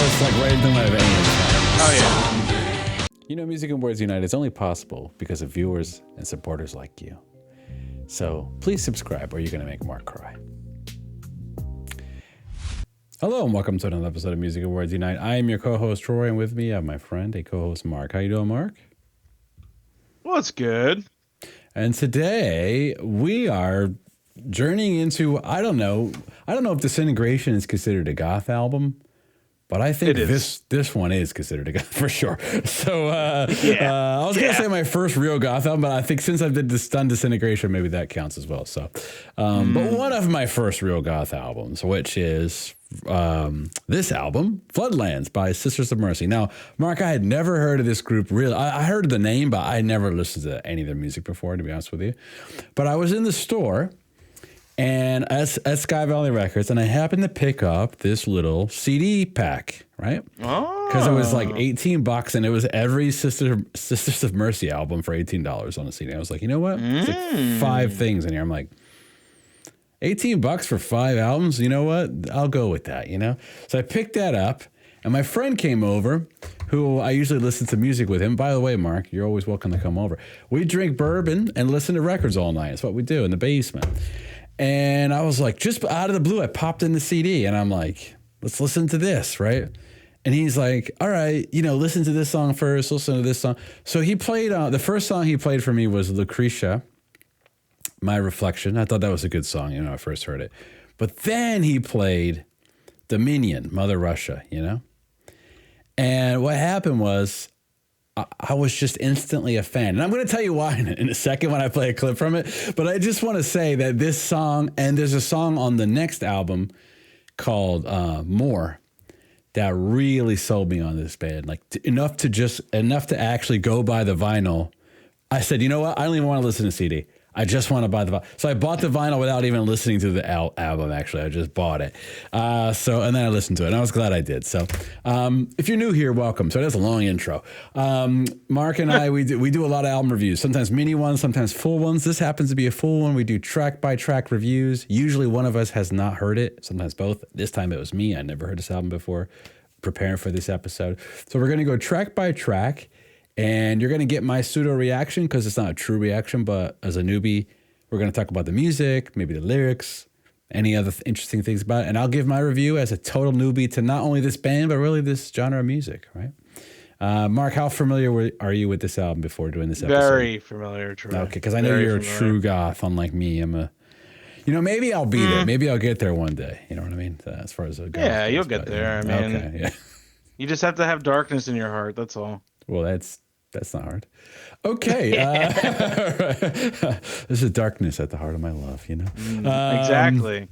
chorus like right into my veins. Oh, yeah. You know, Music and Words Unite is only possible because of viewers and supporters like you. So please subscribe or you're going to make Mark cry. Hello and welcome to another episode of Music and Words Unite. I am your co-host Troy, and with me I have my friend, a co-host Mark. How you doing, Mark? Well, it's good. And today we are journeying into, I don't know if Disintegration is considered a goth album, but I think this one is considered a goth for sure. So I was going to say my first real goth album, but I think since I've done Disintegration, maybe that counts as well. So, but one of my first real goth albums, which is this album, Floodlands by Sisters of Mercy. Now, Mark, I had never heard of this group. Really, I heard of the name, but I had never listened to any of their music before, to be honest with you. But I was in the store and at Sky Valley Records, and I happened to pick up this little CD pack, right? Oh. Because it was like $18, and it was every Sisters of Mercy album for $18 on a CD. I was like, you know what? It's like 5 things in here. I'm like, $18 for 5 albums? You know what? I'll go with that, you know? So I picked that up, and my friend came over, who I usually listen to music with him. By the way, Mark, you're always welcome to come over. We drink bourbon and listen to records all night. That's what we do in the basement. And I was like, just out of the blue, I popped in the CD, and I'm like, let's listen to this, right? And he's like, all right, listen to this song first, listen to this song. So he played, the first song he played for me was Lucretia, My Reflection. I thought that was a good song, when I first heard it. But then he played Dominion, Mother Russia, And what happened was I was just instantly a fan. And I'm going to tell you why in a second when I play a clip from it. But I just want to say that this song, and there's a song on the next album called More, that really sold me on this band. Like enough to actually go buy the vinyl. I said, you know what? I don't even want to listen to CD. I just want to buy the vinyl. So I bought the vinyl without even listening to the album, actually. I just bought it. And then I listened to it, and I was glad I did. So if you're new here, welcome. So that's a long intro. Mark and I, we do a lot of album reviews, sometimes mini ones, sometimes full ones. This happens to be a full one. We do track-by-track reviews. Usually one of us has not heard it, sometimes both. This time it was me. I never heard this album before, preparing for this episode. So we're going to go track by track. And you're going to get my pseudo reaction because it's not a true reaction, but as a newbie, we're going to talk about the music, maybe the lyrics, any other interesting things about it. And I'll give my review as a total newbie to not only this band, but really this genre of music, right? Mark, how familiar are you with this album before doing this episode? Very familiar, Troy. Okay, because I know you're a true goth, unlike me. Maybe I'll be there. Maybe I'll get there one day. You know what I mean? As far as a goth goes, you'll get there. Okay, yeah. You just have to have darkness in your heart. That's all. Well, that's not hard. Okay. There's a darkness at the heart of my love, Exactly.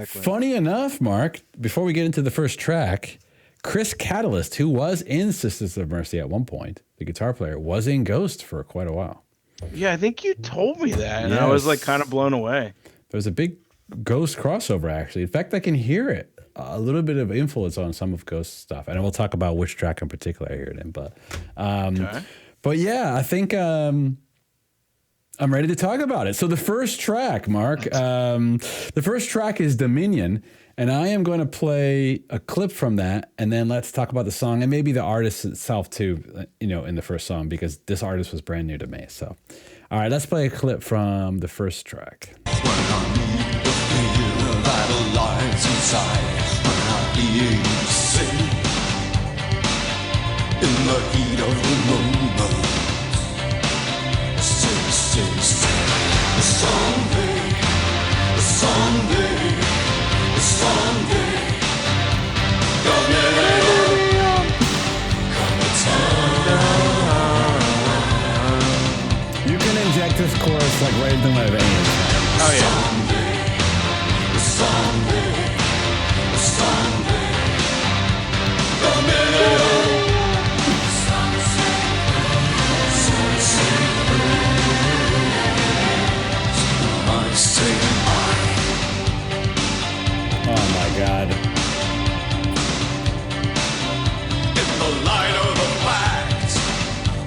Funny enough, Mark, before we get into the first track, Chris Catalyst, who was in Sisters of Mercy at one point, the guitar player, was in Ghost for quite a while. Yeah, I think you told me that, and yes. I was like kind of blown away. There was a big Ghost crossover, actually. In fact, I can hear it. A little bit of influence on some of Ghost stuff. And we'll talk about which track in particular I hear it in. But yeah, I think I'm ready to talk about it. So the first track, Mark, the first track is Dominion, and I am going to play a clip from that, and then let's talk about the song and maybe the artist itself too, in the first song, because this artist was brand new to me. So, all right, let's play a clip from the first track. In the heat of the moment, someday, you can inject this chorus like right into my veins. Oh yeah. Oh my God. In the light of the facts,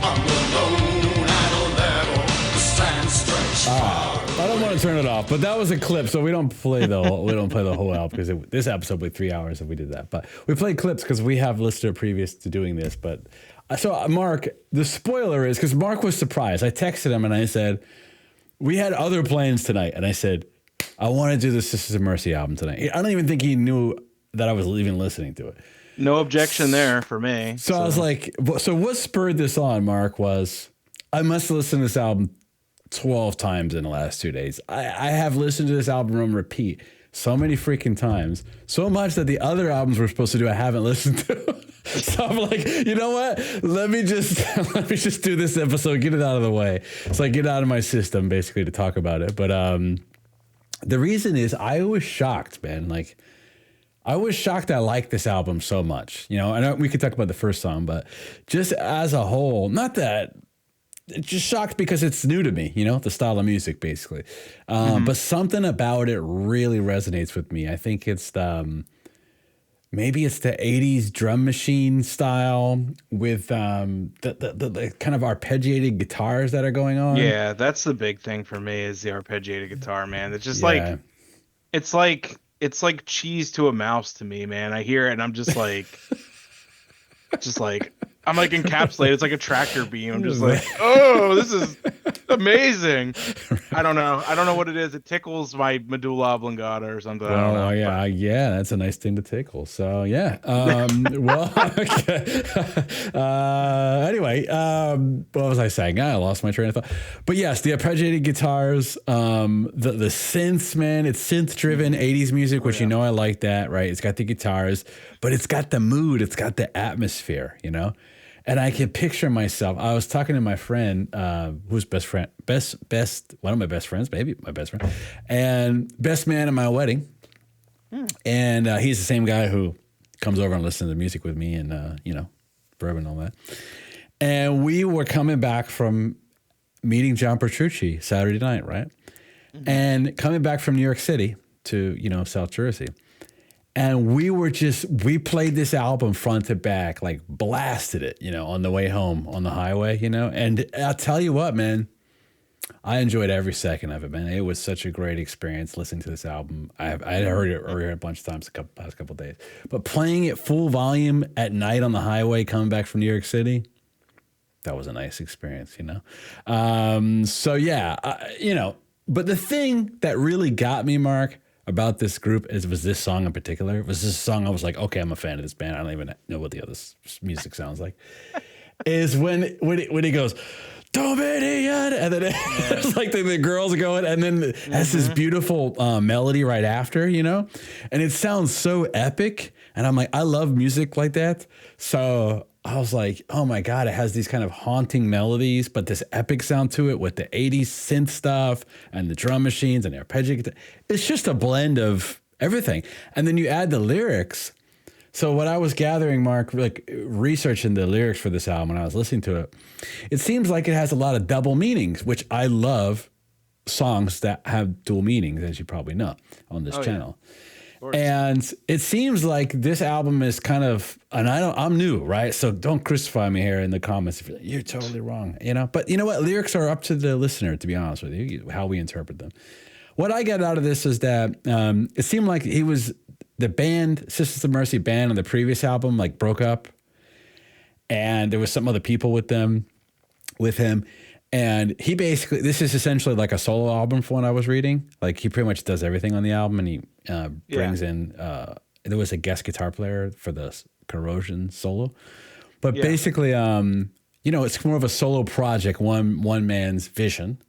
I'm alone at a level that stands stretched far. I don't want want to turn it off, but that was a clip, so we don't play the whole album because this episode would be 3 hours if we did that. But we played clips because we have listener previous to doing this. But so Mark, the spoiler is because Mark was surprised. I texted him and I said we had other plans tonight, and I said I want to do the Sisters of Mercy album tonight. I don't even think he knew that I was even listening to it. No objection there for me. So I was like, so what spurred this on, Mark, was I must listen to this album 12 times in the last 2 days. I have listened to this album on repeat so many freaking times, so much that the other albums we're supposed to do I haven't listened to. So I'm like, you know what? Let me just do this episode, get it out of the way. So I get it out of my system basically to talk about it. But the reason is I was shocked, man. Like I was shocked I liked this album so much. You know, I know we could talk about the first song, but just as a whole, not that. Just shocked because it's new to me, you know, the style of music, basically. But something about it really resonates with me. I think it's maybe it's the 80s drum machine style with the kind of arpeggiated guitars that are going on. Yeah, that's the big thing for me is the arpeggiated guitar, man. It's just it's like cheese to a mouse to me, man. I hear it and I'm just like, I'm like encapsulated. It's like a tractor beam. I'm just like, oh, this is amazing. I don't know what it is. It tickles my medulla oblongata or something. I don't know. Yeah, that's a nice thing to tickle. So yeah. Well, okay. Anyway, what was I saying? I lost my train of thought. But yes, the arpeggiated guitars, the synths, man. It's synth driven 80s music, which you know I like that, right? It's got the guitars, but it's got the mood. It's got the atmosphere, you know. And I can picture myself. I was talking to my friend, who's one of my best friends, maybe my best friend, and best man at my wedding. And he's the same guy who comes over and listens to the music with me and, you know, bourbon and all that. And we were coming back from meeting John Petrucci Saturday night, right? And coming back from New York City to, you know, South Jersey. And we played this album front to back, like blasted it, you know, on the way home on the highway, you know. And I'll tell you what, man, I enjoyed every second of it, man. It was such a great experience listening to this album. I had heard it a bunch of times past couple of days. But playing it full volume at night on the highway coming back from New York City, that was a nice experience, you know. So, yeah, you know, but the thing that really got me, Mark, about this group was this song in particular. It was this song I was like, okay, I'm a fan of this band. I don't even know what the other music sounds like. Is when he goes, don't be an idiot, and then it's like the girls are going, and then has this beautiful melody right after, you know, and it sounds so epic. And I'm like, I love music like that. So I was like, oh my God, it has these kind of haunting melodies, but this epic sound to it with the 80s synth stuff and the drum machines and the arpeggiated. It's just a blend of everything. And then you add the lyrics. So what I was gathering, Mark, like researching the lyrics for this album when I was listening to it, it seems like it has a lot of double meanings, which I love songs that have dual meanings, as you probably know, on this channel. Yeah. And it seems like this album is kind of, and I'm new, right? So don't crucify me here in the comments if you're like, you're totally wrong, you know? But you know what? Lyrics are up to the listener, to be honest with you, how we interpret them. What I get out of this is that it seemed like he was the band, Sisters of Mercy band on the previous album, like broke up. And there was some other people with him. And he basically, this is essentially like a solo album from what I was reading. Like he pretty much does everything on the album, and he brings in, there was a guest guitar player for the Corrosion solo. But basically, you know, it's more of a solo project, one man's vision.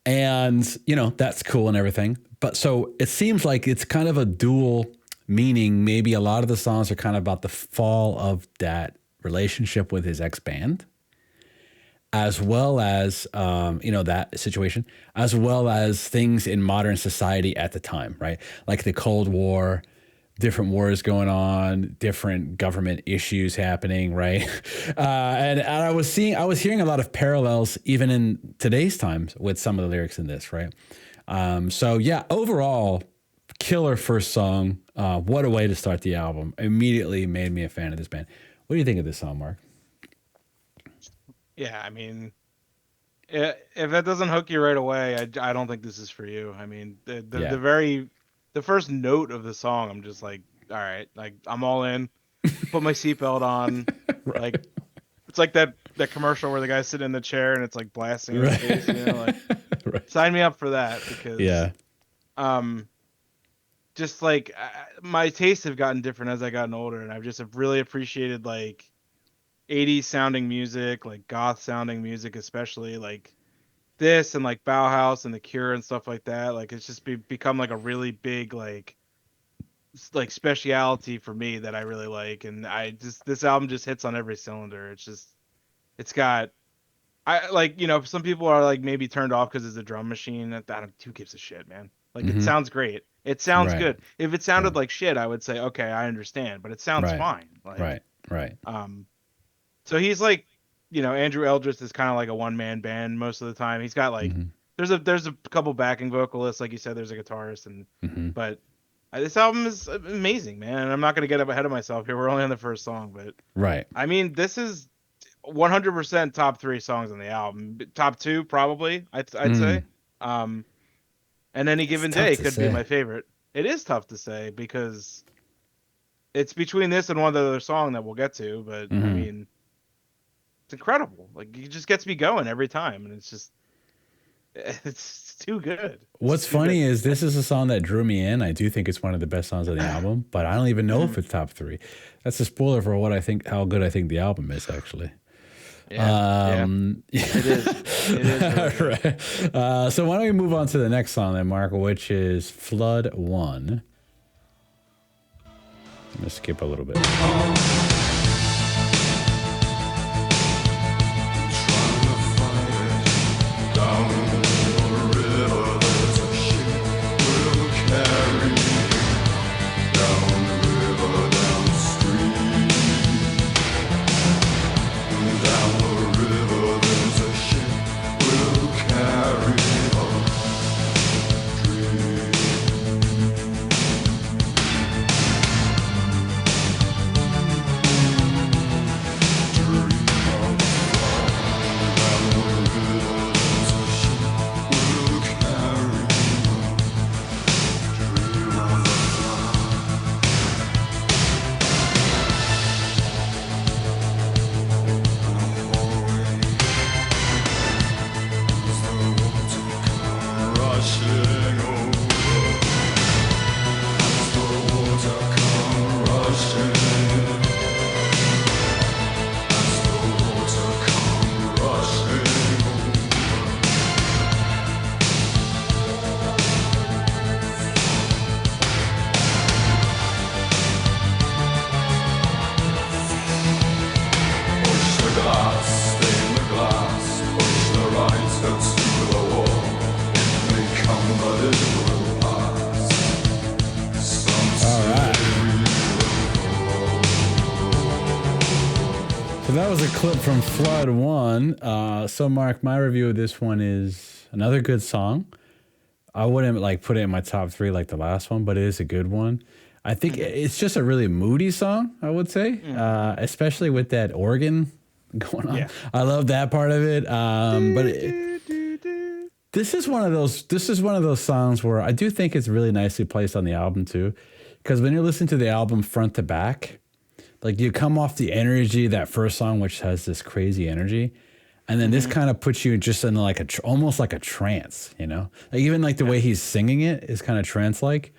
And, you know, that's cool and everything. But so it seems like it's kind of a dual meaning. Maybe a lot of the songs are kind of about the fall of that relationship with his ex-band, as well as, you know, that situation, as well as things in modern society at the time, right? Like the Cold War, different wars going on, different government issues happening, right? And I was hearing a lot of parallels even in today's times with some of the lyrics in this, right? So yeah, overall, killer first song. What a way to start the album. Immediately made me a fan of this band. What do you think of this song, Mark? Yeah, I mean, if that doesn't hook you right away, I don't think this is for you. I mean, Yeah. the first note of the song, I'm just like, all right, like I'm all in. Put my seatbelt on. Like Right. it's like that commercial where the guy's sitting in the chair and it's like blasting in his Right. face. Like Right. sign me up for that because Yeah. um just like my tastes have gotten different as I gotten older, and I've just have really appreciated like 80s sounding music, like goth sounding music, especially like this and like Bauhaus and The Cure and stuff like that. Like it's just become like a really big like speciality for me that I really like, and I just this album just hits on every cylinder. It's got I like some people are like maybe turned off because it's a drum machine. Who gives a shit, man? Like it Hmm. sounds great. It sounds Right. good. If it Right. sounded like shit, I would say okay, I understand, but it sounds Right. fine. Like Right. Right. um, so he's like Andrew Eldritch is kind of like a one man band most of the time. He's got like Hmm. there's a couple backing vocalists, like you said. There's a guitarist, and Hmm. but this album is amazing, man. And I'm not gonna get up ahead of myself here. We're only on the first song, but Right. I mean, this is 100% top three songs on the album. Top two, probably. I'd say. Mm. Um, and Any It's Given tough Day to could be say. my favorite. It is tough to say because it's between this and one other song that we'll get to. But I Hmm. mean, it's incredible. Like it just gets me going every time, and it's just it's too good. It's What's just too good. funny is this is a song that drew me in. I do think it's one of the best songs on the album, but I don't even know if it's top three. That's a spoiler for what I think, how good I think the album is, actually. Yeah, it is. It is really good. Right. So why don't we move on to the next song then, Mark, which is Flood 1. I'm going to skip a little bit. So that was a clip from Flood 1. So Mark, my review of this one is another good song. I wouldn't like put it in my top three like the last one, but it is a good one. I think it's just a really moody song, I would say, especially with that organ going on. Yeah. I love that part of it. This is one of those songs where I do think it's really nicely placed on the album too, because when you listen to the album front to back, like you come off the energy of that first song, which has this crazy energy, and then this kind of puts you just in like almost like a trance, Like even like the way he's singing it is kind of trance-like,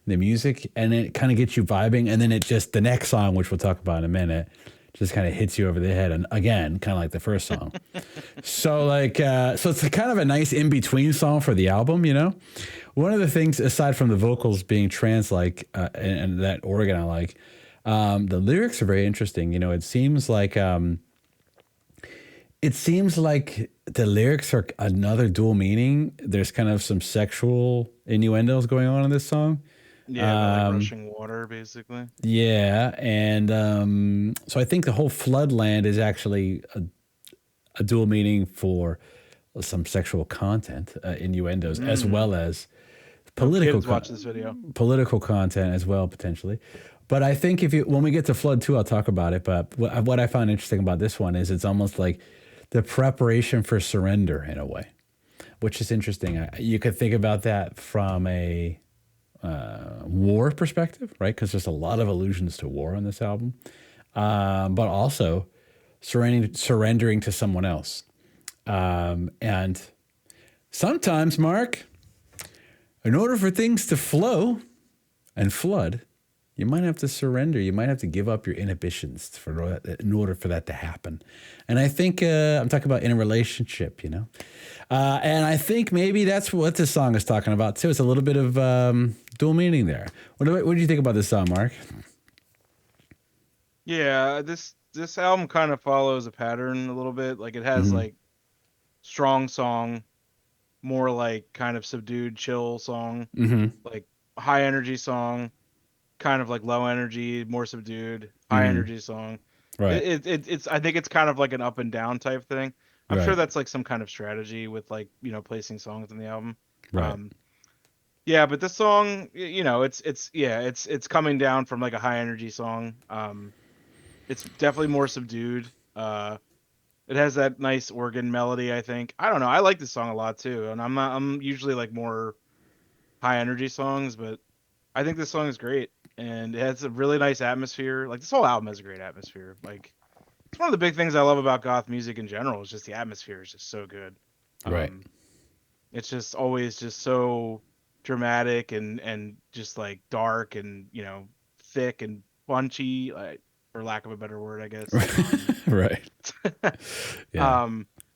the music, and it kind of gets you vibing, and then the next song, which we'll talk about in a minute, just kind of hits you over the head, and again, kind of like the first song. So it's kind of a nice in-between song for the album, One of the things, aside from the vocals being trance-like and that organ I like, the lyrics are very interesting. It seems like the lyrics are another dual meaning. There's kind of some sexual innuendos going on in this song. Yeah, like rushing water, basically. Yeah, and so I think the whole Floodland is actually a dual meaning for some sexual content, innuendos, as well as political Kids watch this video. political content as well, potentially. But I think when we get to Flood 2, I'll talk about it. But what I found interesting about this one is it's almost like the preparation for surrender in a way, which is interesting. You could think about that from a war perspective, right? Because there's a lot of allusions to war on this album, but also surrendering to someone else. And sometimes, Mark, in order for things to flow and flood, you might have to surrender. You might have to give up your inhibitions in order for that to happen. And I think I'm talking about in a relationship, you know. And I think maybe that's what this song is talking about too. It's a little bit of dual meaning there. What do you think about this song, Mark? Yeah, this album kind of follows a pattern a little bit. Like it has like strong song, more like kind of subdued, chill song, like high energy song, kind of like low energy, more subdued, high energy song. Right. It's I think it's kind of like an up and down type thing. I'm Right. sure that's like some kind of strategy with like, you know, placing songs in the album. Right. Yeah, but this song, you know, it's coming down from like a high energy song. It's definitely more subdued. It has that nice organ melody, I think. I don't know. I like this song a lot too, and I'm usually like more high energy songs, but I think this song is great, and it has a really nice atmosphere. Like this whole album has a great atmosphere. Like it's one of the big things I love about goth music in general. Is just the atmosphere is just so good. Right. It's just always just so dramatic and just like dark and, you know, thick and punchy, like, for lack of a better word, I guess. Right. Yeah.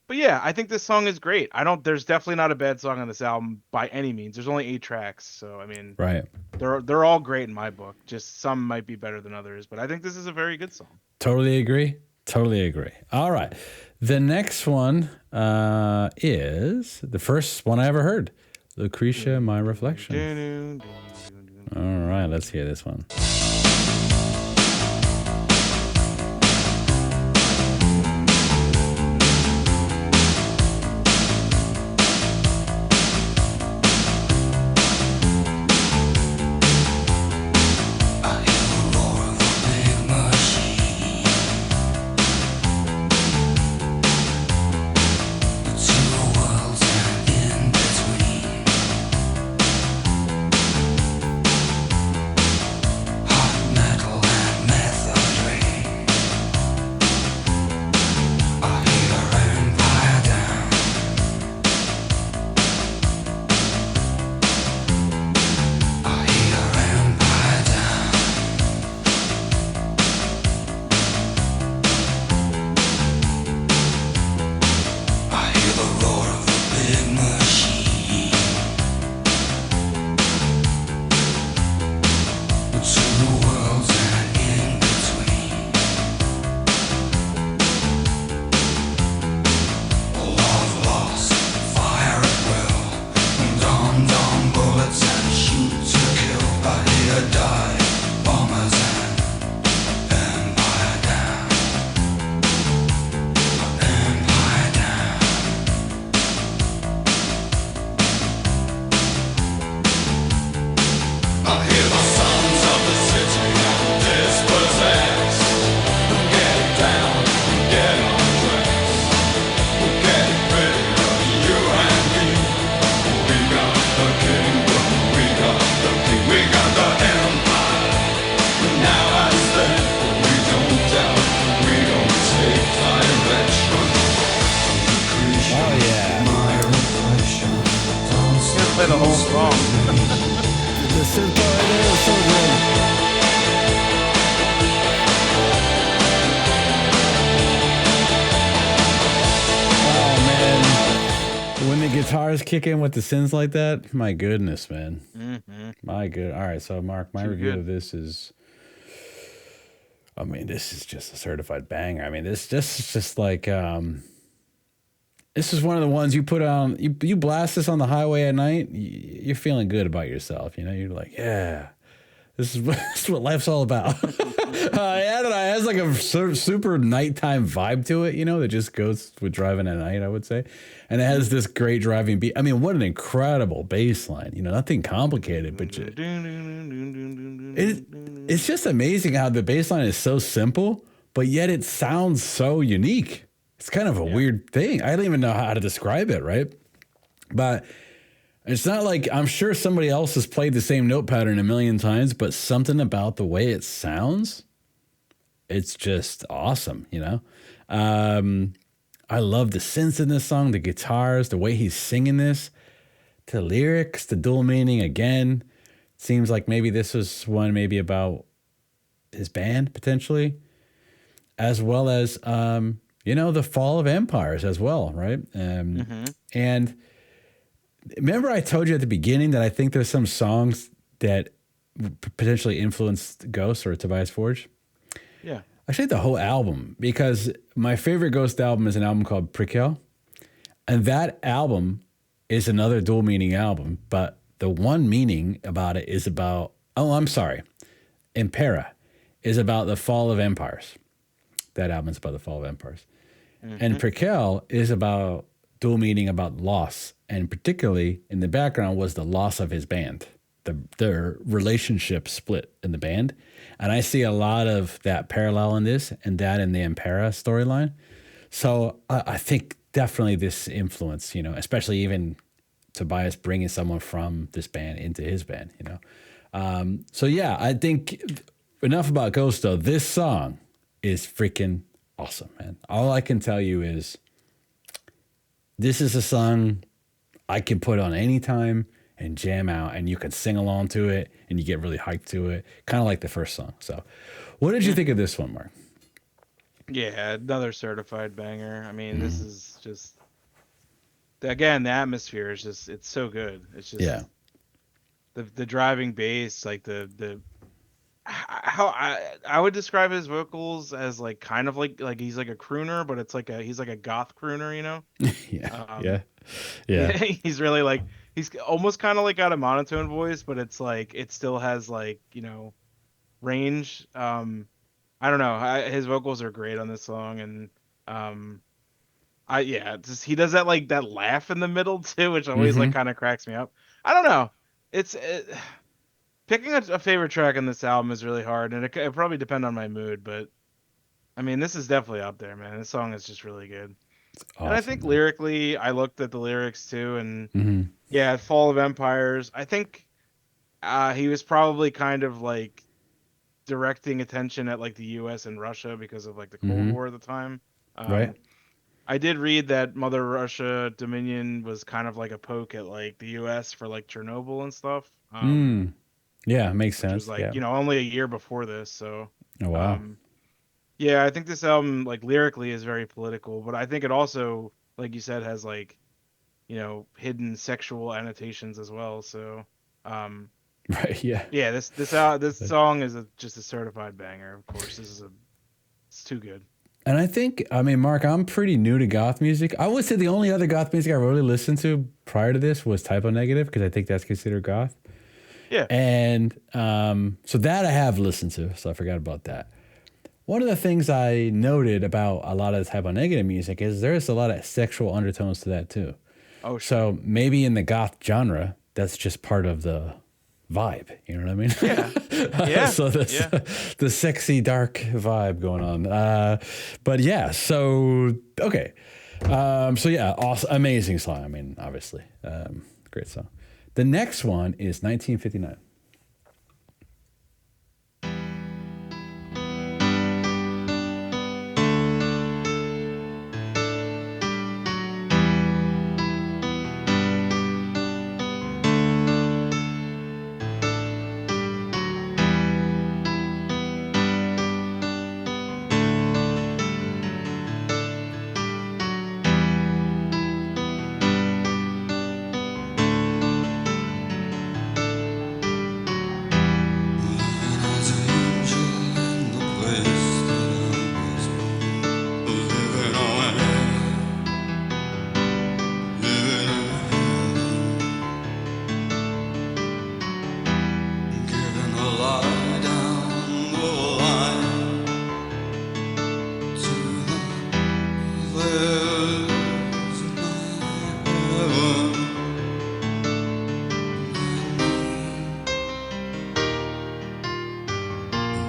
But yeah, I think this song is great. There's definitely not a bad song on this album by any means. There's only 8 tracks, so I mean, Right. they're all great in my book. Just some might be better than others, but I think this is a very good song. Totally agree. Totally agree. All right. The next one is the first one I ever heard. Lucretia, My Reflection. All right, let's hear this one. Play the whole song. The synth part is so good. Oh man, when the guitars kick in with the synths like that, my goodness, man. My good. All right, so Mark, my review of this is, I mean, this is just a certified banger. I mean, this is just like, this is one of the ones you put on, you blast this on the highway at night, you're feeling good about yourself. You know, you're like, yeah, this is what life's all about. Yeah, it has like a super nighttime vibe to it, you know, that just goes with driving at night, I would say. And it has this great driving beat. I mean, what an incredible bass line, you know, nothing complicated, but it's just amazing how the bass line is so simple, but yet it sounds so unique. It's kind of a weird thing. I don't even know how to describe it, right? But it's not like, I'm sure somebody else has played the same note pattern a million times, but something about the way it sounds, it's just awesome, you know? I love the synths in this song, the guitars, the way he's singing this, the lyrics, the dual meaning again. Seems like maybe this was one maybe about his band potentially, as well as, the fall of empires as well, right? And remember I told you at the beginning that I think there's some songs that potentially influenced Ghost or Tobias Forge? Yeah. Actually, the whole album, because my favorite Ghost album is an album called Prequel. And that album is another dual meaning album, but the one meaning about it is about, Impera is about the fall of empires. That album is about the fall of empires. And Prequel is about dual meaning about loss. And particularly in the background was the loss of his band. Their relationship split in the band. And I see a lot of that parallel in this and that in the Impera storyline. So I think definitely this influence, especially even Tobias bringing someone from this band into his band, I think enough about Ghost though. This song is freaking awesome, man. All I can tell you is this is a song I can put on anytime and jam out, and you can sing along to it and you get really hyped to it, kind of like the first song. So what did you think of this one, Mark? Yeah, another certified banger. I mean, this is just, again, the atmosphere is just, it's so good. It's just the driving bass, like how I would describe his vocals as like kind of like he's like a crooner, but it's like he's like a goth crooner, He's really like, he's almost kind of like got a monotone voice, but it's like it still has like range. I don't know. His vocals are great on this song, and he does that like that laugh in the middle too, which always like kind of cracks me up. I don't know. Picking a favorite track on this album is really hard, and it probably depend on my mood, but I mean, this is definitely up there, man. This song is just really good. Awesome, and I think lyrically, I looked at the lyrics too, and Mm-hmm. Fall of Empires. I think he was probably kind of like directing attention at like the U.S. and Russia because of like the Cold War at the time. Right. I did read that Mother Russia Dominion was kind of like a poke at like the U.S. for like Chernobyl and stuff. Yeah, makes Which sense. was like only a year before this. So Oh wow. I think this album like lyrically is very political, but I think it also, like you said, has like hidden sexual annotations as well. So Right. Yeah. yeah, this song is just a certified banger. Of course, it's too good. And I think, Mark, I'm pretty new to goth music. I would say the only other goth music I really listened to prior to this was Typo Negative, because I think that's considered goth. Yeah. And so that I have listened to, so I forgot about that. One of the things I noted about a lot of the Typo Negative music is there's a lot of sexual undertones to that too. Oh, sure. So maybe in the goth genre, that's just part of the vibe. You know what I mean? Yeah. Yeah. So the sexy dark vibe going on. But yeah, so okay. Awesome, amazing song. Obviously, great song. The next one is 1959.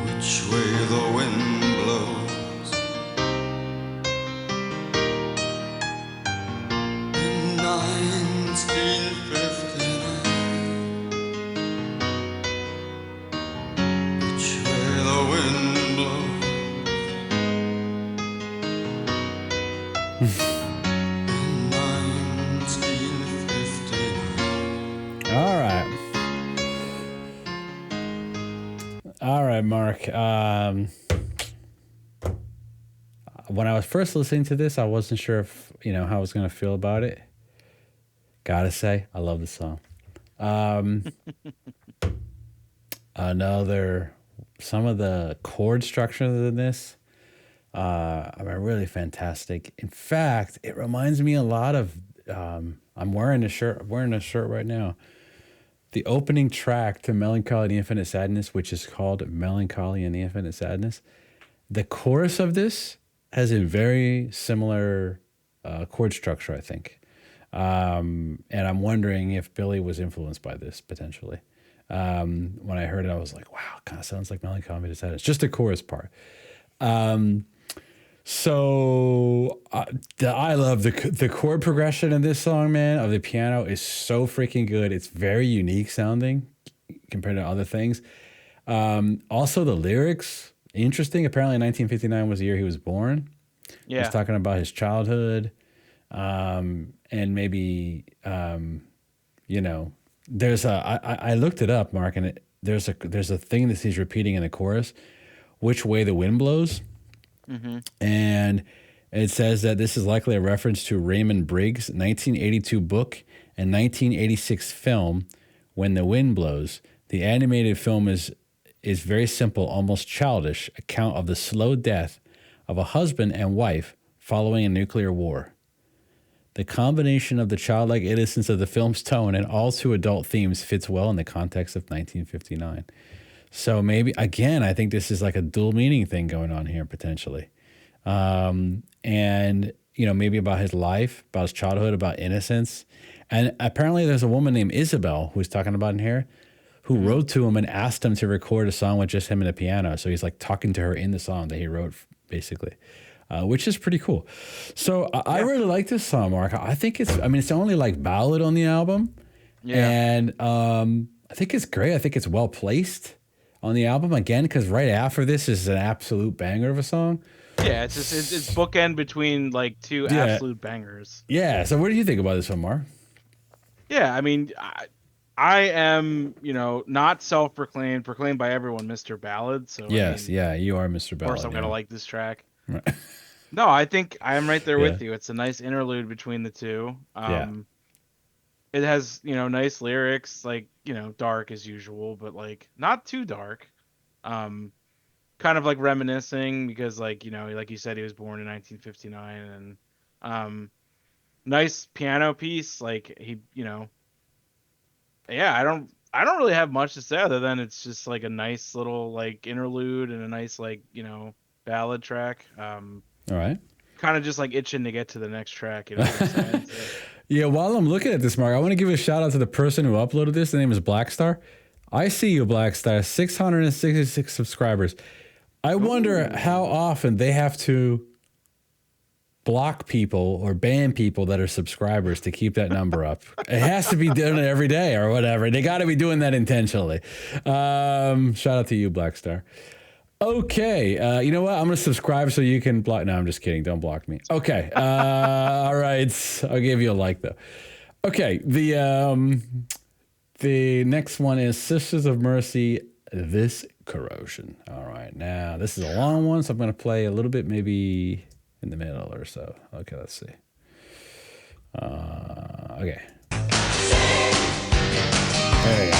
Which way the wind blows, Which way the wind blows in 1959. All right, Mark. When I was first listening to this, I wasn't sure if how I was going to feel about it. Gotta say, I love the song. Some of the chord structures in this are really fantastic. In fact, it reminds me a lot of. I'm wearing a shirt right now. The opening track to Melancholy and the Infinite Sadness, which is called Melancholy and the Infinite Sadness. The chorus of this has a very similar chord structure, I think. And I'm wondering if Billy was influenced by this potentially. When I heard it, I was like, wow, it kind of sounds like Melancholy and the Infinite Sadness. Just the chorus part. I love the chord progression in this song, man, of the piano is so freaking good. It's very unique sounding compared to other things. Also, the lyrics, interesting. Apparently, 1959 was the year he was born. Yeah. He's talking about his childhood, and maybe, I looked it up, Mark, and there's a thing that he's repeating in the chorus, which way the wind blows. Mm-hmm. And it says that this is likely a reference to Raymond Briggs' 1982 book and 1986 film, When the Wind Blows. The animated film is very simple, almost childish account of the slow death of a husband and wife following a nuclear war. The combination of the childlike innocence of the film's tone and all too adult themes fits well in the context of 1959. So maybe, again, I think this is like a dual meaning thing going on here potentially. And, maybe about his life, about his childhood, about innocence. And apparently there's a woman named Isabel who's talking about in here who wrote to him and asked him to record a song with just him and the piano. So he's like talking to her in the song that he wrote basically, which is pretty cool. So I really like this song, Mark. I think it's the only like ballad on the album. Yeah. And I think it's great. I think it's well placed on the album again, because right after this is an absolute banger of a song. Yeah, it's bookend between like two absolute bangers. Yeah. So what do you think about this one, Mark? Yeah, I mean, I am, not proclaimed by everyone Mr. Ballad. So yes, you are Mr. Ballad. Of course, I'm gonna like this track. No, I think I am right there with you. It's a nice interlude between the two. It has, nice lyrics, like, dark as usual, but like not too dark. Kind of like reminiscing because like, like you said, he was born in 1959 and nice piano piece. Like he, I don't really have much to say other than it's just like a nice little like interlude and a nice like, ballad track. All right. Kind of just like itching to get to the next track. You know what I'm saying? So. Yeah, while I'm looking at this, Mark, I want to give a shout out to the person who uploaded this. The name is Blackstar. I see you, Blackstar. 666 subscribers. I wonder how often they have to block people or ban people that are subscribers to keep that number up. It has to be doing it every day or whatever. They got to be doing that intentionally. Shout out to you, Blackstar. Okay, you know what? I'm going to subscribe so you can block. No, I'm just kidding. Don't block me. Okay. All right. I'll give you a like, though. Okay, the next one is Sisters of Mercy, This Corrosion. All right, now this is a long one, so I'm going to play a little bit maybe in the middle or so. Okay, let's see. Okay. There you go.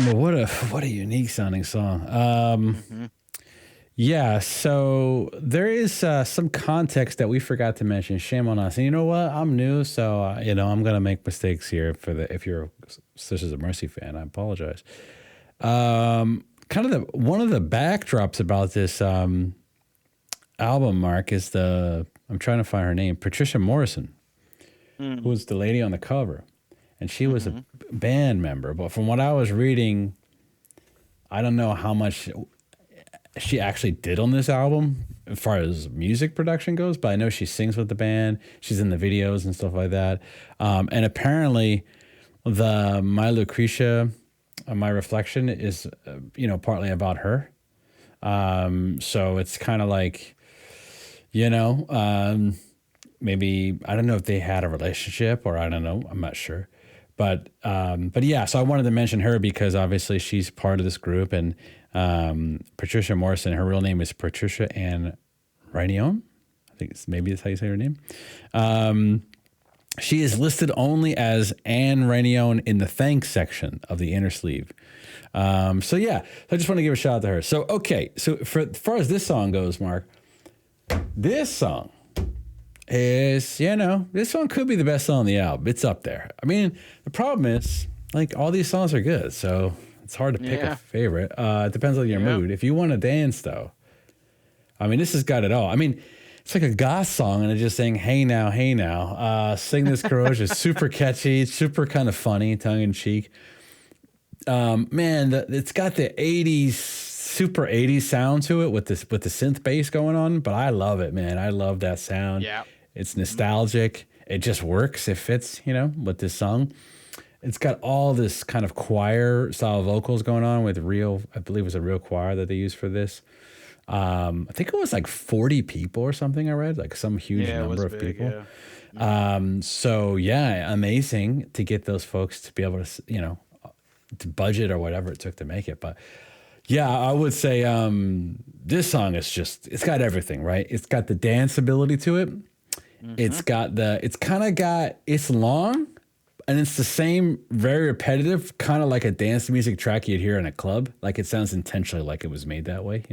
But what a unique sounding song. Yeah, so there is some context that we forgot to mention. Shame on us. And you know what? I'm new, so I'm gonna make mistakes here. If you're a Sisters of Mercy fan, I apologize. Kind of one of the backdrops about this album, Mark, is I'm trying to find her name, Patricia Morrison, who was the lady on the cover, and she was a band member. But from what I was reading, I don't know how much she actually did on this album as far as music production goes, but I know she sings with the band. She's in the videos and stuff like that. And apparently the My Lucretia, My Reflection is, partly about her. So it's kind of like, maybe, I don't know if they had a relationship or I don't know. I'm not sure. But yeah, so I wanted to mention her because obviously she's part of this group, and Patricia Morrison, her real name is Patricia Ann Reinion. I think maybe that's how you say her name. She is listed only as Ann Reinion in the thanks section of the inner sleeve. So yeah, I just want to give a shout out to her. So, okay. So as far as this song goes, Mark, this song is, this one could be the best song on the album. It's up there. I mean, the problem is, like, all these songs are good, so it's hard to pick a favorite. It depends on your mood. If you want to dance, though, I mean, this has got it all. I mean, it's like a goth song, and it's just saying, hey now, sing this Courage is super catchy, super kind of funny, tongue-in-cheek. Man, it's got the 80s, super 80s sound to it with the synth bass going on, but I love it, man. I love that sound. Yeah. It's nostalgic. It just works. It fits, with this song. It's got all this kind of choir style vocals going on with I believe it was a real choir that they used for this. I think it was like 40 people or something I read, like some huge number of people. Yeah. So yeah, amazing to get those folks to be able to, to budget or whatever it took to make it. But yeah, I would say this song is it's got everything, right? It's got the dance ability to it. It's long, and it's the same, very repetitive, kind of like a dance music track you'd hear in a club. Like, it sounds intentionally like it was made that way,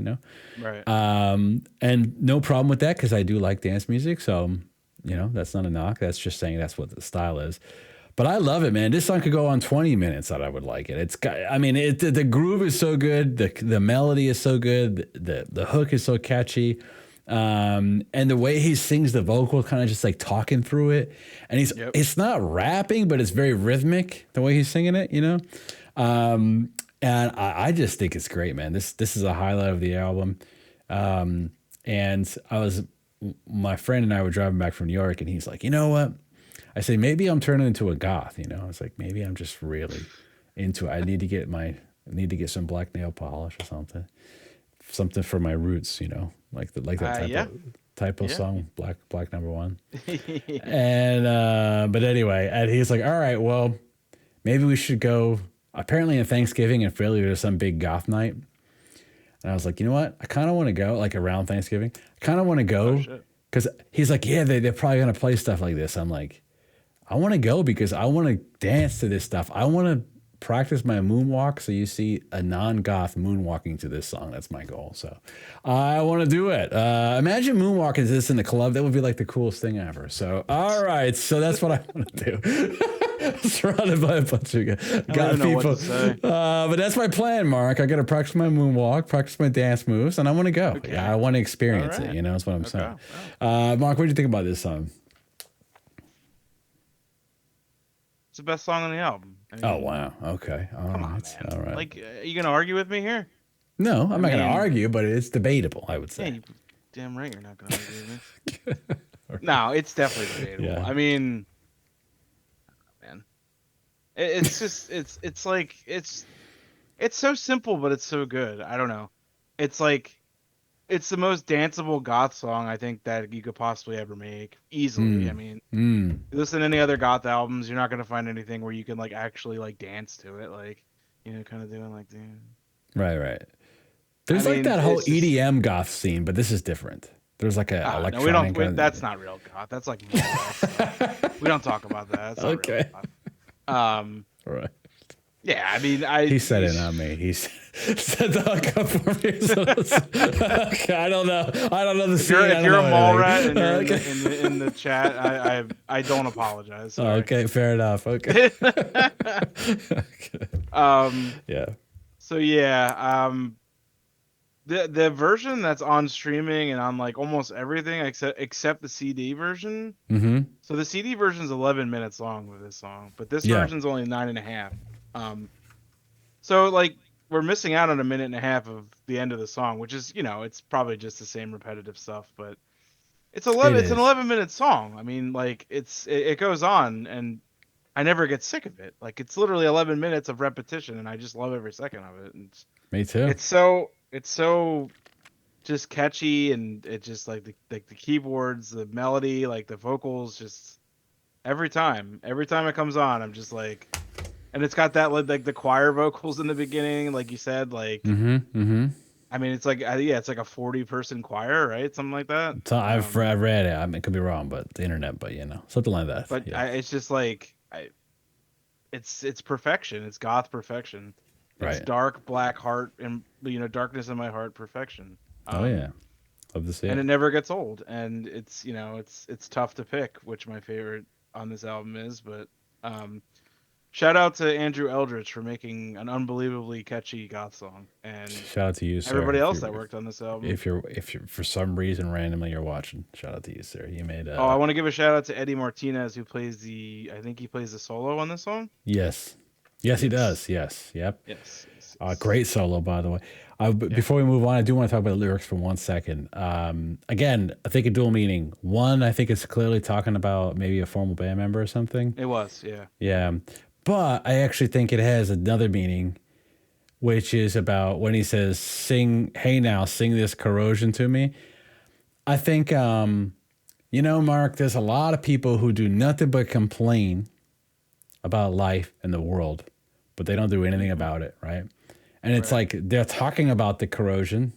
Right. And no problem with that, because I do like dance music. So, that's not a knock. That's just saying that's what the style is. But I love it, man. This song could go on 20 minutes that I would like it. It's got, I mean, the groove is so good. The melody is so good. The hook is so catchy. And the way he sings the vocal, kind of just like talking through it. And it's not rapping, but it's very rhythmic, the way he's singing it, And I just think it's great, man. This is a highlight of the album. And my friend and I were driving back from New York, and he's like, you know what? I say, maybe I'm turning into a goth, I was like, maybe I'm just really into it. I need to get some black nail polish or something for my roots, like that type of song, Black Number One. And, but anyway, and he's like, all right, well, maybe we should go. Apparently in Thanksgiving in Philly, there's some big goth night. And I was like, you know what? I kind of want to go, like around Thanksgiving. I kind of want to go because he's like, yeah, they're probably going to play stuff like this. I'm like, I want to go because I want to dance to this stuff. I want to practice my moonwalk. So you see a non-goth moonwalking to this song. That's my goal. So I want to do it. Imagine moonwalking this in the club. That would be like the coolest thing ever. So, all right. So that's what I want to do. Surrounded by a bunch of goth people. But that's my plan, Mark. I got to practice my moonwalk, practice my dance moves, and I want to go. Okay. Yeah, I want to experience it. That's what I'm saying. Mark, what do you think about this song? It's the best song on the album. I mean, oh, wow. Okay. Come on, man. All right. Like, are you going to argue with me here? No, I'm not going to argue, but it's debatable, I would say. Yeah, damn right you're not going to argue with me. Right. No, it's definitely debatable. Yeah. I mean, man, it's just, it's like, it's so simple, but it's so good. I don't know. It's like, it's the most danceable goth song I think that you could possibly ever make, easily. I mean, you listen to any other goth albums, you're not gonna find anything where you can like actually like dance to it, like kind of doing like the. Right. There's that whole EDM goth scene, but this is different. There's like a electronic. No, that's not real goth. That's like we don't talk about that. That's okay. All right. Yeah, I mean, He said it, not me. He said the hookup for me. So okay, I don't know. I don't know the scene. If you're a mall rat and you're Okay. in the chat, I don't apologize. Oh, Sorry. okay, fair enough. Okay. Yeah. So yeah, the version that's on streaming and on like almost everything except the CD version. Mm-hmm. So the CD version's 11 minutes long with this song, but this Yeah. version's only 9.5. So like we're missing out on a minute and a half of the end of the song, which is, it's probably just the same repetitive stuff, but it's It an is. 11-minute song. I mean, like it goes on and I never get sick of it. Like it's literally 11 minutes of repetition and I just love every second of it. And Me too. it's so just catchy, and it just like the keyboards, the melody, like the vocals, just every time it comes on, I'm just like, and it's got that like the choir vocals in the beginning, like you said, like Mm-hmm. Mm-hmm. I mean, it's like it's like a 40-person choir, right? Something like that. So I've read it. I mean, it could be wrong, but the internet, but something like that. But Yeah. it's just like it's perfection. It's goth perfection. It's Right. dark black heart and darkness in my heart perfection. Oh yeah. Love to see And it. it never gets old. And it's it's tough to pick which my favorite on this album is, but shout out to Andrew Eldritch for making an unbelievably catchy goth song, and Shout out to you, sir. everybody else that worked on this album. If you're for some reason randomly you're watching, shout out to you, sir. You made I want to give a shout out to Eddie Martinez, who plays I think he plays the solo on this song. Yes, he does. Yes, yep. Yes. Great solo, by the way. Before we move on, I do want to talk about the lyrics for 1 second. Again, I think a dual meaning. One, I think it's clearly talking about maybe a former band member or something. It was, yeah. Yeah, but I actually think it has another meaning, which is about when he says, "Sing, hey now, sing this corrosion to me." I think, Mark, there's a lot of people who do nothing but complain about life and the world, but they don't do anything about it, right? And it's like they're talking about the corrosion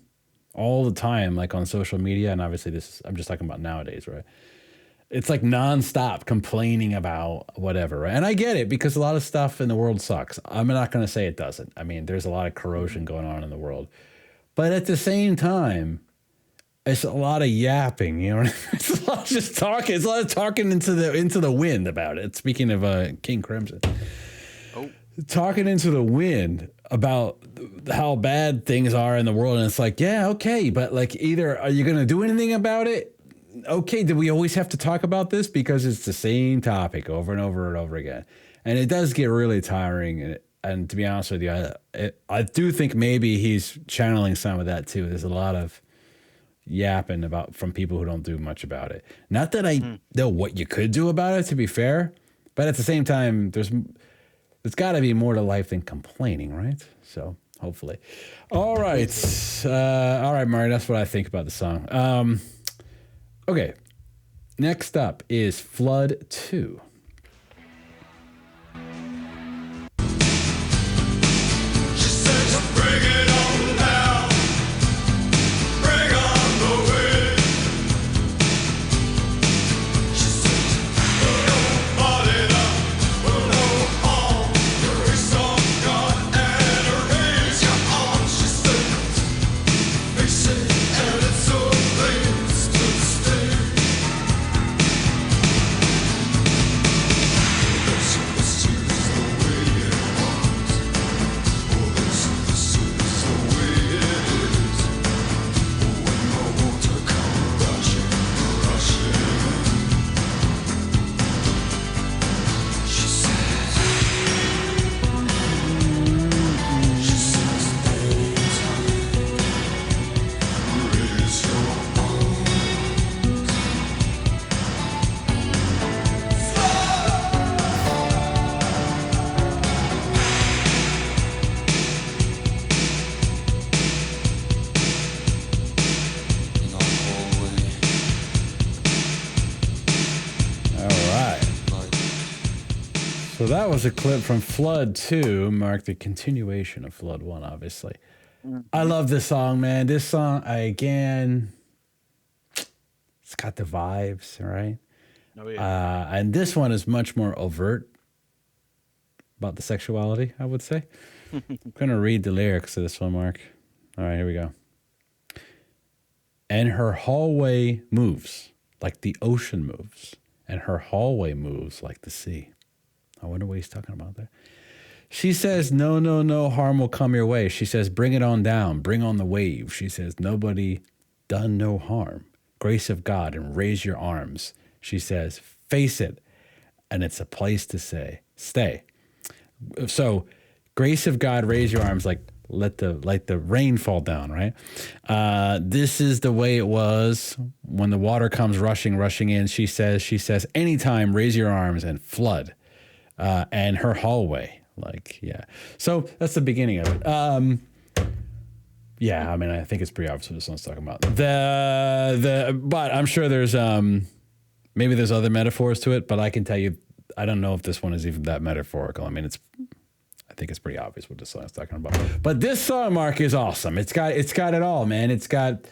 all the time, like on social media. And obviously I'm just talking about nowadays, right? It's like nonstop complaining about whatever, right? And I get it, because a lot of stuff in the world sucks. I'm not going to say it doesn't. I mean, there's a lot of corrosion going on in the world. But at the same time, it's a lot of yapping, It's a lot of just talking. It's a lot of talking into the wind about it. Speaking of King Crimson. Oh. Talking into the wind about how bad things are in the world. And it's like, yeah, okay. But like, either are you going to do anything about it? Okay, do we always have to talk about this? Because it's the same topic over and over and over again. And it does get really tiring. And to be honest with you, I do think maybe he's channeling some of that too. There's a lot of yapping from people who don't do much about it. Not that I know what you could do about it, to be fair. But at the same time, there's got to be more to life than complaining, right? So hopefully. All right. All right, Mario, that's what I think about the song. Okay. Next up is Flood 2. She says, bring it on down, bring on the wind. She says, nobody down, no harm. Grace of God and raise your arms. She says, face it and it's a place to stay. So that was a clip from Flood 2, marked the continuation of Flood 1, obviously. I love this song, man. This song, it's got the vibes, right? Oh, yeah. And this one is much more overt. about the sexuality, I would say. I'm going to read the lyrics of this one, Mark. All right, here we go. And her hallway moves like the ocean moves, and her hallway moves like the sea. I wonder what he's talking about there. She says, no, no, no harm will come your way. She says, bring it on down, bring on the wave. She says, nobody done no harm. Grace of God, and raise your arms. She says, face it, and it's a place to stay. So, grace of God, raise your arms, like let the rain fall down, right? This is the way it was when the water comes rushing in. She says, anytime, raise your arms and flood. And her hallway, like, yeah. So that's the beginning of it. Yeah, I mean, I think it's pretty obvious what this one's talking about. But I'm sure there's maybe there's other metaphors to it, but I can tell you, I don't know if this one is even that metaphorical. I mean, I think it's pretty obvious what this song is talking about. But this song, Mark, is awesome. It's got it all, man. It's got,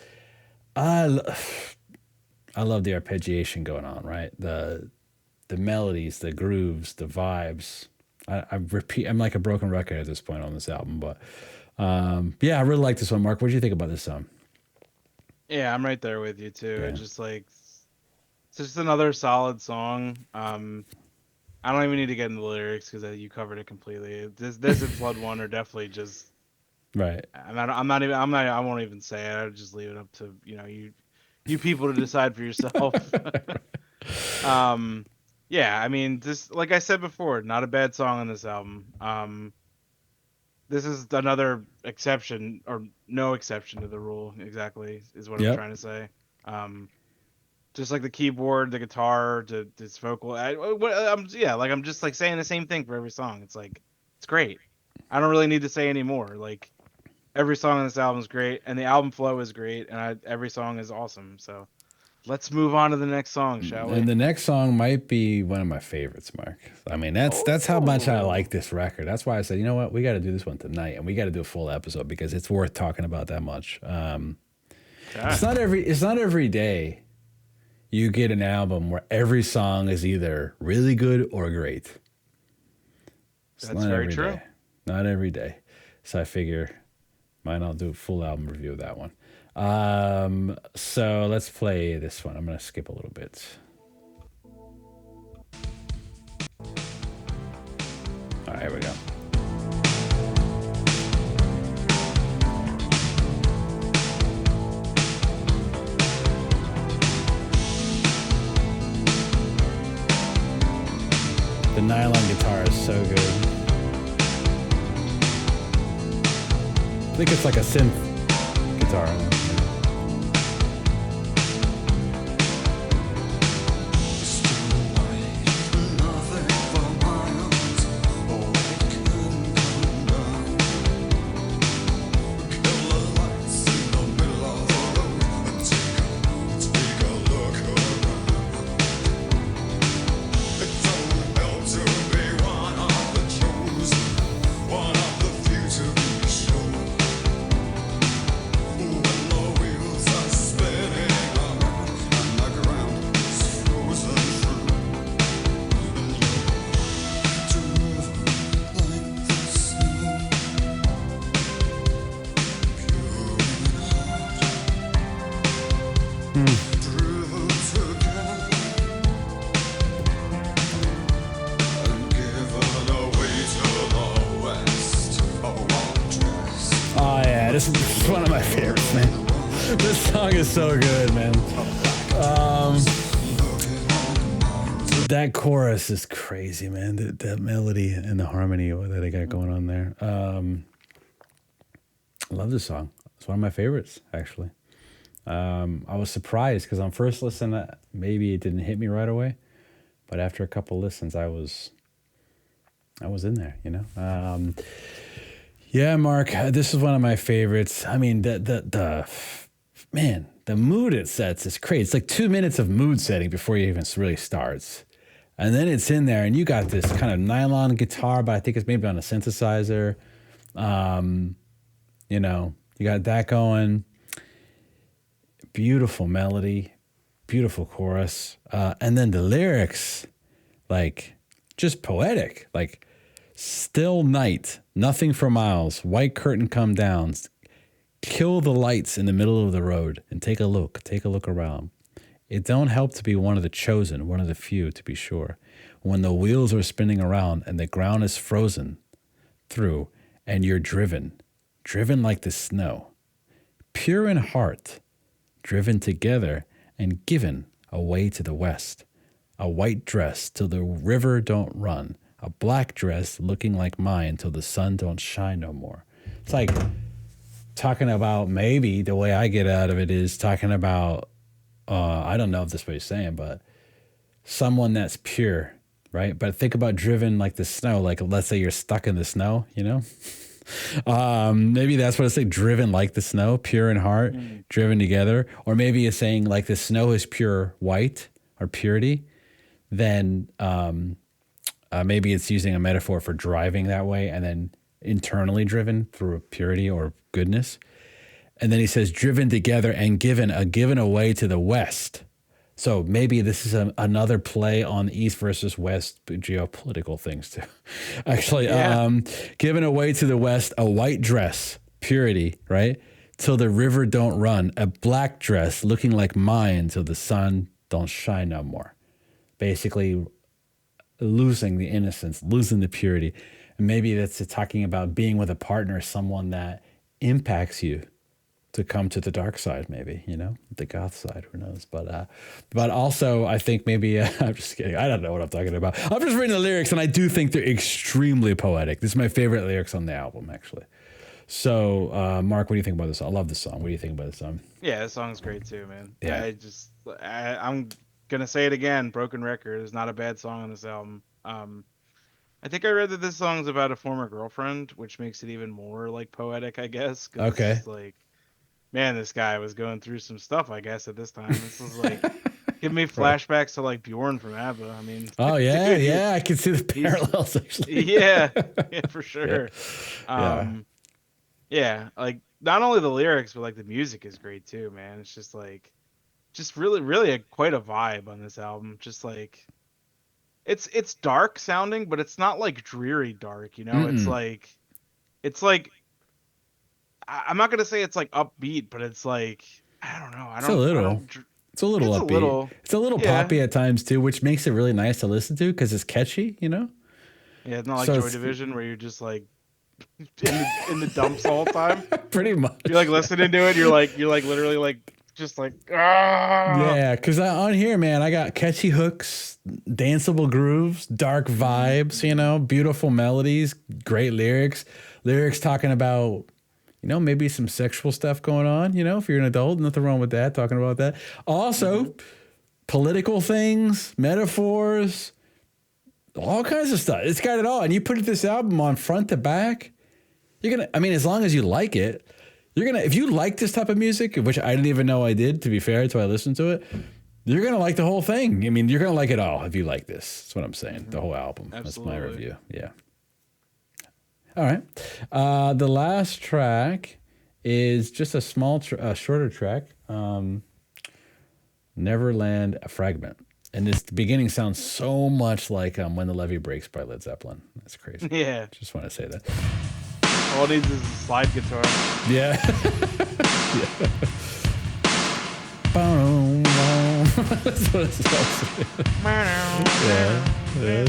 I love the arpeggiation going on, right? The melodies, the grooves, the vibes. I'm like a broken record at this point on this album, but yeah, I really like this one, Mark. What do you think about this song? Yeah, I'm right there with you too. Yeah. It's just like it's just another solid song. I don't even need to get into the lyrics because you covered it completely. This and Flood One are definitely just Right. I won't even say it. I'll just leave it up to you people to decide for yourself. Yeah, I mean, this, like I said before, not a bad song on this album. This is another exception, or no exception to the rule, exactly, is what I'm trying to say. Just like the keyboard, the guitar, this vocal. I'm just like saying the same thing for every song. It's like, it's great. I don't really need to say any more. Like, every song on this album is great, and the album flow is great, and every song is awesome. So let's move on to the next song, shall we? And the next song might be one of my favorites, Mark. I mean, that's how much I like this record. That's why I said, you know what, we got to do this one tonight, and we got to do a full episode because it's worth talking about that much. It's not every day you get an album where every song is either really good or great. That's very true. Day. Not every day. So I figure, might not do a full album review of that one. So let's play this one. I'm going to skip a little bit. All right, here we go. The nylon guitar is so good. I think it's like a synth guitar. This is one of my favorites, man. This song is so good, man. That chorus is crazy, man. That melody and the harmony that they got going on there. I love this song. It's one of my favorites, actually. I was surprised because on first listen, maybe it didn't hit me right away, but after a couple listens, I was in there, you know. Yeah, Mark, this is one of my favorites. I mean, the mood it sets is crazy. It's like 2 minutes of mood setting before you even really starts. And then it's in there, and you got this kind of nylon guitar, but I think it's maybe on a synthesizer. You know, you got that going. Beautiful melody, beautiful chorus. And then the lyrics, like, just poetic. Like, Still night, nothing for miles, white curtain come down. Kill the lights in the middle of the road and take a look around. It don't help to be one of the chosen, one of the few, to be sure. When the wheels are spinning around and the ground is frozen through and you're driven like the snow. Pure in heart, driven together and given away to the west. A white dress till the river don't run. A black dress looking like mine till the sun don't shine no more. It's like talking about, maybe the way I get out of it is talking about, I don't know if this is what he's saying, but someone that's pure, right? But think about driven like the snow. Like, let's say you're stuck in the snow, you know? Maybe that's what it's like, driven like the snow, pure in heart, driven together. Or maybe it's saying like the snow is pure white or purity. Then maybe it's using a metaphor for driving that way and then internally driven through purity or goodness. And then he says, driven together and given away to the west. So maybe this is another play on East versus West geopolitical things too. Actually, given away to the west, a white dress, purity, right? Till the river don't run, a black dress looking like mine till the sun don't shine no more. Basically losing the innocence, losing the purity. And maybe that's talking about being with a partner, someone that impacts you to come to the dark side, maybe, you know, the goth side, who knows? But also, I think maybe, I'm just kidding. I don't know what I'm talking about. I'm just reading the lyrics, and I do think they're extremely poetic. This is my favorite lyrics on the album, actually. So, Mark, what do you think about this? I love this song. What do you think about this song? Yeah, this song's great too, man. Yeah. I'm gonna say it again. Broken Record is not a bad song on this album. I think I read that this song's about a former girlfriend, which makes it even more like poetic, I guess. 'Cause Okay. It's like, man, this guy was going through some stuff, I guess, at this time. This is like giving me flashbacks to like Bjorn from ABBA. I mean, Oh, yeah, dude, yeah. I can see the parallels, actually. yeah, for sure. Yeah. Yeah, like not only the lyrics, but like the music is great too, man. It's just like, just really quite a vibe on this album. Just like, it's dark sounding, but it's not like dreary dark, you know? It's like I'm not gonna say it's like upbeat, but it's like, I don't know. It's a little upbeat. It's a little yeah. poppy at times too, which makes it really nice to listen to because it's catchy, you know? Yeah, it's not like So Joy Division where you're just like in the dumps all the time. Pretty much. You're like listening to it, you're like literally like just like Yeah, because on here, man, I got catchy hooks, danceable grooves, dark vibes, you know, beautiful melodies, great lyrics talking about, you know, maybe some sexual stuff going on, you know, if you're an adult, nothing wrong with that, talking about that. Also, political things, metaphors, all kinds of stuff. It's got it all. And you put this album on front to back, as long as you like it, if you like this type of music, which I didn't even know I did, to be fair, until I listened to it, you're going to like the whole thing. I mean, you're going to like it all if you like this. That's what I'm saying. The whole album. Absolutely. That's my review. Yeah. All right. The last track is just a small, shorter track. Neverland Fragment. And this beginning sounds so much like When the Levee Breaks by Led Zeppelin. That's crazy. Yeah. Just want to say that. All it needs is a slide guitar. Yeah. Boom, boom. That's what it sounds like. Yeah.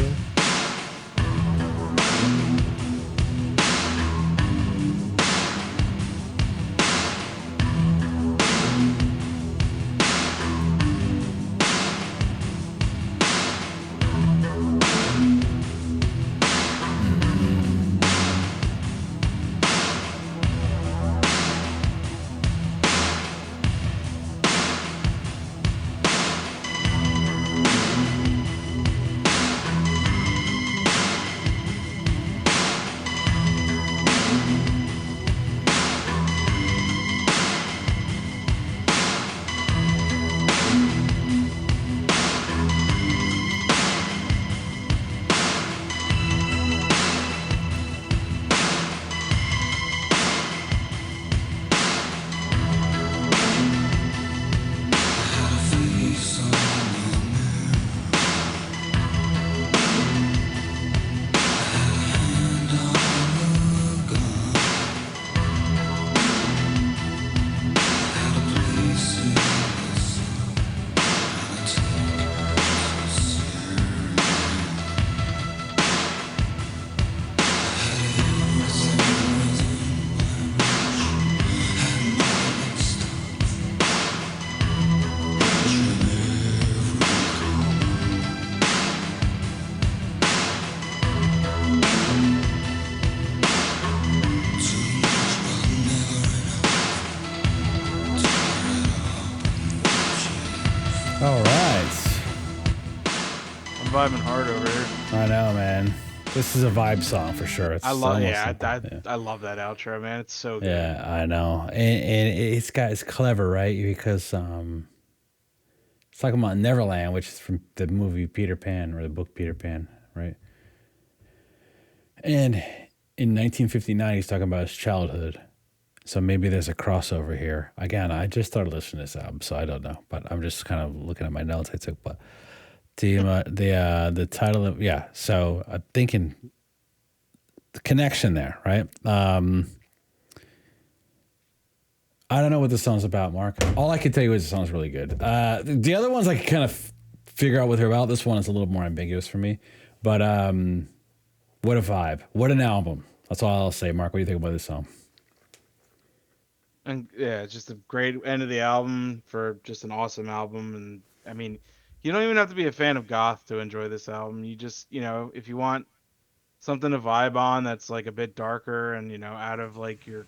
vibing hard over here. I know, man. This is a vibe song for sure. It's I love, almost yeah, simple. I love that outro, man. It's so good. Yeah, I know, and it's clever, right? Because it's talking about Neverland, which is from the movie Peter Pan or the book Peter Pan, right? And in 1959, he's talking about his childhood. So maybe there's a crossover here. Again, I just started listening to this album, so I don't know. But I'm just kind of looking at my notes I took. But the title of, yeah. So I'm thinking the connection there, right? I don't know what the song's about, Mark. All I can tell you is the song's really good. The other ones I can kind of figure out what they're about. This one is a little more ambiguous for me. But what a vibe. What an album. That's all I'll say, Mark. What do you think about this song? And yeah, it's just a great end of the album for just an awesome album. And I mean, you don't even have to be a fan of goth to enjoy this album. You just, if you want something to vibe on that's like a bit darker and, out of like your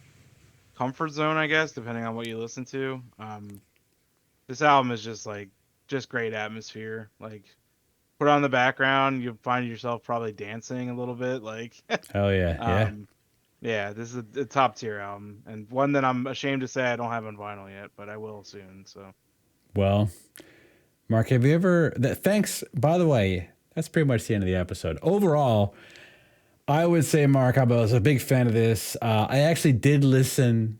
comfort zone, I guess, depending on what you listen to. This album is just great atmosphere. Like, put on the background, you'll find yourself probably dancing a little bit. Like, Hell yeah. yeah, this is a top tier album, and one that I'm ashamed to say I don't have on vinyl yet, but I will soon. So, Well, Mark, have you ever... Thanks, by the way, that's pretty much the end of the episode. Overall, I would say, Mark, I was a big fan of this. I actually did listen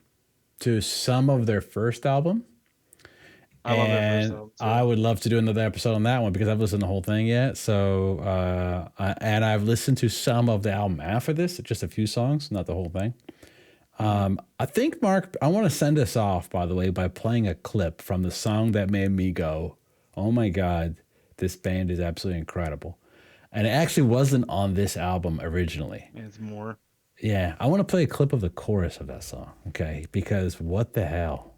to some of their first album. I love that first album, too. I would love to do another episode on that one because I've listened to the whole thing yet. So, and I've listened to some of the album after this, just a few songs, not the whole thing. I think, Mark, I want to send us off, by the way, by playing a clip from the song that made me go, oh my God, this band is absolutely incredible. And it actually wasn't on this album originally. Yeah, it's more. Yeah, I want to play a clip of the chorus of that song, okay? Because what the hell?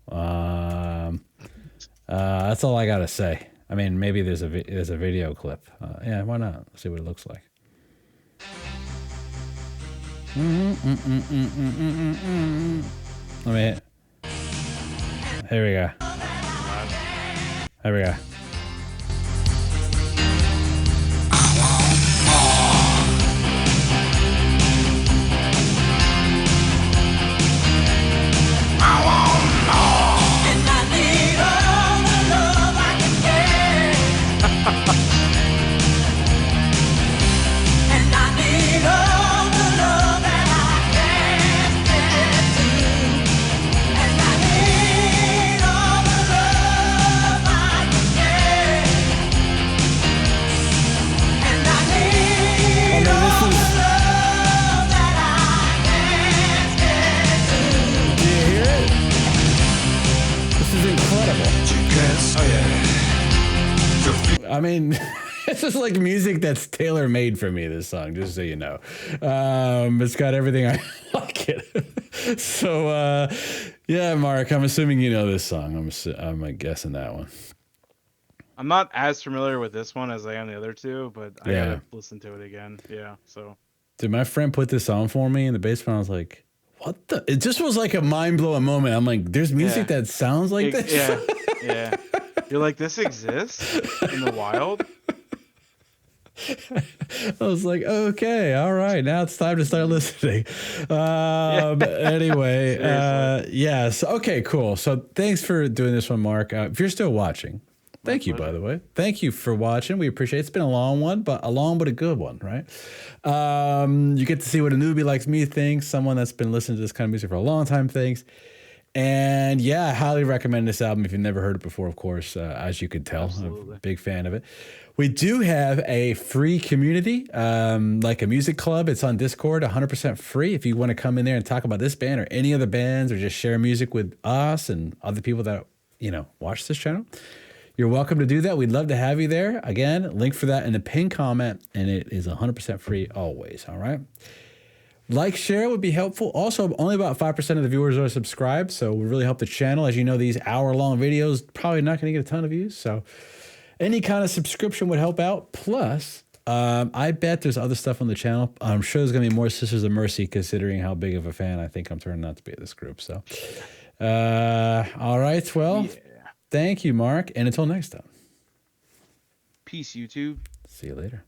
That's all I gotta say. I mean, maybe there's a video clip. Yeah, why not? Let's see what it looks like. Let me. Here we go. There we go. I mean, this is like music that's tailor-made for me, this song, just so you know. It's got everything I like it. So, yeah, Mark, I'm assuming you know this song. I'm guessing that one. I'm not as familiar with this one as I am the other two, but I gotta listen to it again. Yeah, so. Dude, my friend put this on for me in the basement. I was like, what the? It just was like a mind-blowing moment. I'm like, there's music that sounds like this? Yeah, yeah. You're like, this exists in the wild? I was like, okay, all right, now it's time to start listening. Anyway, yes, okay, cool. So thanks for doing this one, Mark. If you're still watching, thank you, by the way. Thank you for watching. We appreciate it. It's been a long one, but a good one, right? You get to see what a newbie like me thinks, someone that's been listening to this kind of music for a long time thinks. And yeah, I highly recommend this album if you've never heard it before, of course, as you could tell. Absolutely. I'm a big fan of it. We do have a free community, like a music club. It's on Discord, 100% free. If you want to come in there and talk about this band or any other bands or just share music with us and other people that, watch this channel, you're welcome to do that. We'd love to have you there. Again, link for that in the pinned comment, and it is 100% free always, all right? Like, share would be helpful. Also, only about 5% of the viewers are subscribed, so it would really help the channel. As you know, these hour-long videos probably not going to get a ton of views, so any kind of subscription would help out. Plus, I bet there's other stuff on the channel. I'm sure there's going to be more Sisters of Mercy, considering how big of a fan I think I'm turning out to be of this group. So, all right, well, thank you, Mark, and until next time. Peace, YouTube. See you later.